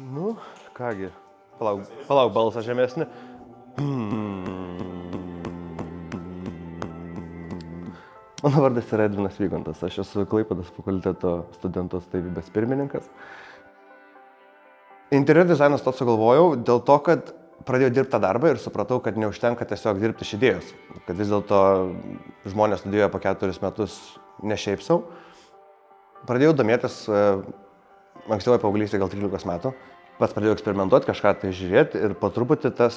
Nu, kągi, palauk balsą žemesnį. Mano vardas yra Edvinas Vygantas, aš esu Klaipėdos fakulteto studentų atstovybės pirmininkas. Interjero dizainą sugalvojau dėl to, kad pradėjau dirbti tą darbą ir supratau, kad neužtenka tiesiog dirbti iš idėjos. Kad vis dėlto žmonės studijuoja po 4 metus ne šiaip sau. Pradėjau domėtis ankstyvoje paauglystėje, gal 13 metų. Pats pradėjau eksperimentuoti, kažką tai žiūrėti ir po truputį tas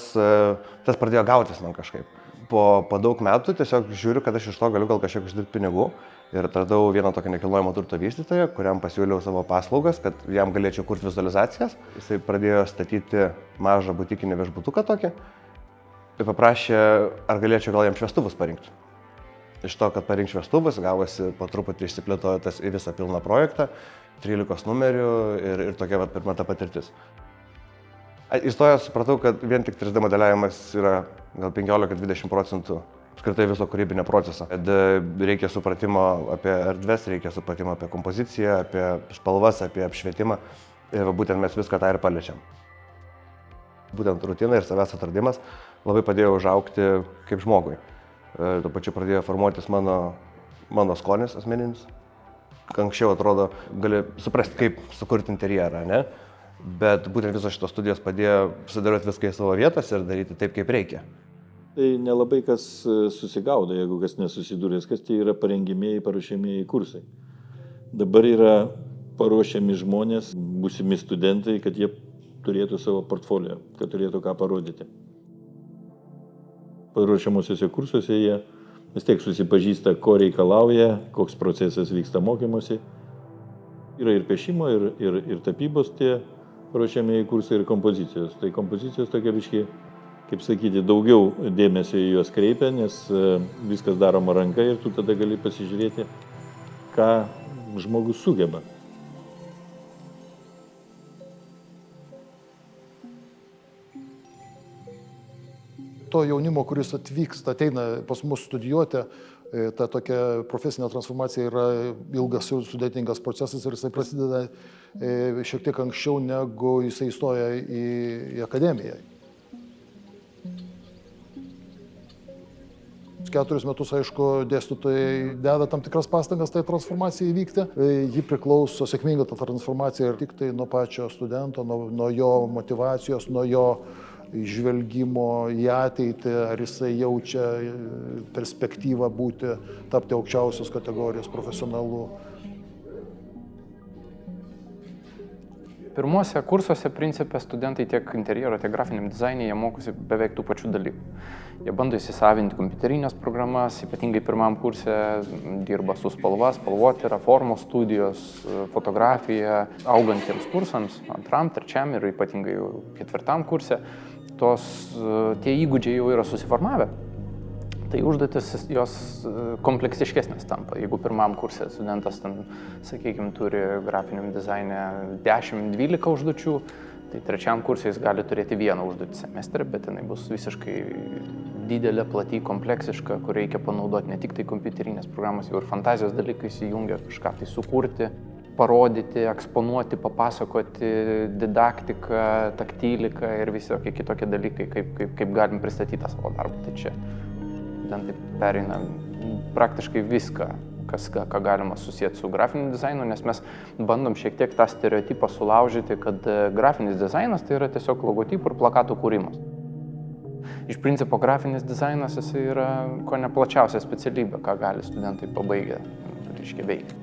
pradėjo gautis man kažkaip. Po daug metų tiesiog žiūriu, kad aš iš to galiu gal kažkiek uždirbti pinigų. Ir atradau vieną tokį nekilnojamo turto vystytoją, kuriam pasiūliau savo paslaugas, kad jam galėčiau kurti vizualizacijas. Jisai pradėjo statyti mažą butikinį viešbutuką tokį. Ir paprašė, ar galėčiau gal jam šviestuvus parinkti. Iš to, kad parinkti šviestuvus, gavosi po truputį išsiplėtojo tas į visą pilną projektą, 13 numerių ir tokia pirma ta patirtis. Įstojęs supratau, kad vien tik 3D modeliavimas yra gal 15–20% apskritai viso kūrybinio proceso. Kad reikia supratimo apie erdves, reikia supratimo apie kompoziciją, apie spalvas, apie apšvietimą. Ir būtent mes viską tą ir paliečiam. Būtent rutina ir savęs atradimas labai padėjo užaugti kaip žmogui. Tuo pačiu pradėjo formuotis mano skonis asmeninis. Anksčiau atrodo, gali suprasti, kaip sukurti interjerą, ne? Bet būtent visos šitos studijos padėjo susidėlioti viską į savo vietas ir daryti taip, kaip reikia. Tai nelabai kas susigaudo, jeigu kas nesusidūrės, kas tai yra parengimieji, paruošiamieji kursai. Dabar yra paruošiami žmonės, būsimi studentai, kad jie turėtų savo portfolio, kad turėtų ką parodyti. Paruošiamuosiuose kursuose jie vis tiek susipažįsta, ko reikalauja, koks procesas vyksta mokymosi. Yra ir piešimo, ir tapybos tie paruošiamieji kursai ir kompozicijos. Tai kompozicijos tokia biškai, kaip sakyti, daugiau dėmesio į juos kreipia, nes viskas daroma ranka ir tu tada gali pasižiūrėti, ką žmogus sugeba. To jaunimo, kuris ateina pas mus studijuoti, ta tokia profesinė transformacija yra ilgas ir sudėtingas procesas ir jisai prasideda šiek tiek anksčiau, negu jisai įstoja į akademiją. 4 metus, aišku, dėstytojai deda tam tikras pastangas tai transformacijai įvykti. Ji priklauso sėkminga ta transformacija ir tik tai nuo pačio studento, nuo jo motyvacijos, nuo jo žvelgimo į ateitį, ar jisai jaučia perspektyvą tapti aukščiausios kategorijos profesionalu. Pirmuose kursuose principe studentai tiek interjero, tiek grafiniam dizaine jie mokosi beveik tų pačių dalykų. Jie bando įsisavinti kompiuterinės programas, ypatingai pirmam kurse dirba su spalvotyra, formos studijos, fotografija. Augantiems kursams, 2., 3. ir ypatingai 4. kurse, tie įgūdžiai jau yra susiformavę. Tai užduotis jos kompleksiškesnės tampa. Jeigu pirmam kurse studentas, sakykime, turi grafiniam dizaine 10–12 užduočių, tai 3. kurse jis gali turėti 1 užduotį semestrą, bet jinai bus visiškai didelė, plati, kompleksiška, kur reikia panaudoti ne tik tai kompiuterinės programos, jau ir fantazijos dalykai įsijungia, kažką tai sukurti, parodyti, eksponuoti, papasakoti, didaktiką, taktiliką ir visokie kitokie dalykai, kaip galim pristatyti tą savo darbą. Tai čia studentai pereina praktiškai viską, ką galima susijęti su grafiniu dizainu, nes mes bandom šiek tiek tą stereotipą sulaužyti, kad grafinis dizainas tai yra tiesiog logotipų ir plakatų kūrimas. Iš principo grafinis dizainas jisai yra ko ne plačiausia specialybė, ką gali studentai pabaigę veikti.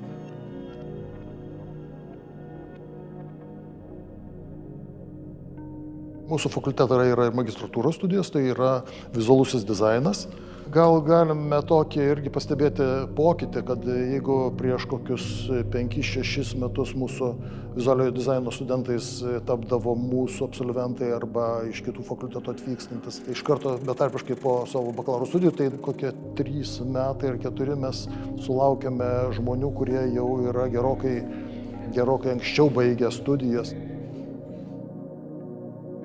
Mūsų fakultete yra ir magistratūros studijos, tai yra vizualusis dizainas. Gal galime tokį irgi pastebėti pokytį, kad jeigu prieš kokius 5–6 metus mūsų vizualiojo dizaino studentais tapdavo mūsų absolventai arba iš kitų fakultetų atvykstantis, tai iš karto betarpiškai po savo bakalauro studijų, tai kokie 3 metai ar 4 mes sulaukėme žmonių, kurie jau yra gerokai anksčiau baigę studijas.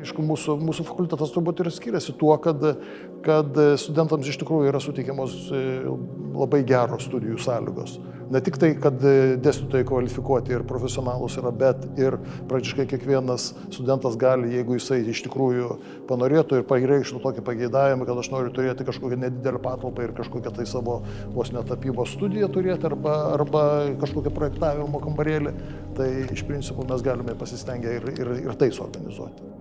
Aišku, mūsų fakultetas turbūt ir skiriasi tuo, kad studentams iš tikrųjų yra suteikiamos labai geros studijų sąlygos. Ne tik tai, kad dėstytojai kvalifikuoti ir profesionalus yra, bet ir praktiškai kiekvienas studentas gali, jeigu jisai iš tikrųjų panorėtų ir pareikštų tokį pageidavimą, kad aš noriu turėti kažkokią nedidelę patalpą ir kažkokią tai savo vos ne tapybos studiją turėti arba kažkokią projektavimo kambarėlį, tai iš principo mes galime pasistengę ir tai suorganizuoti.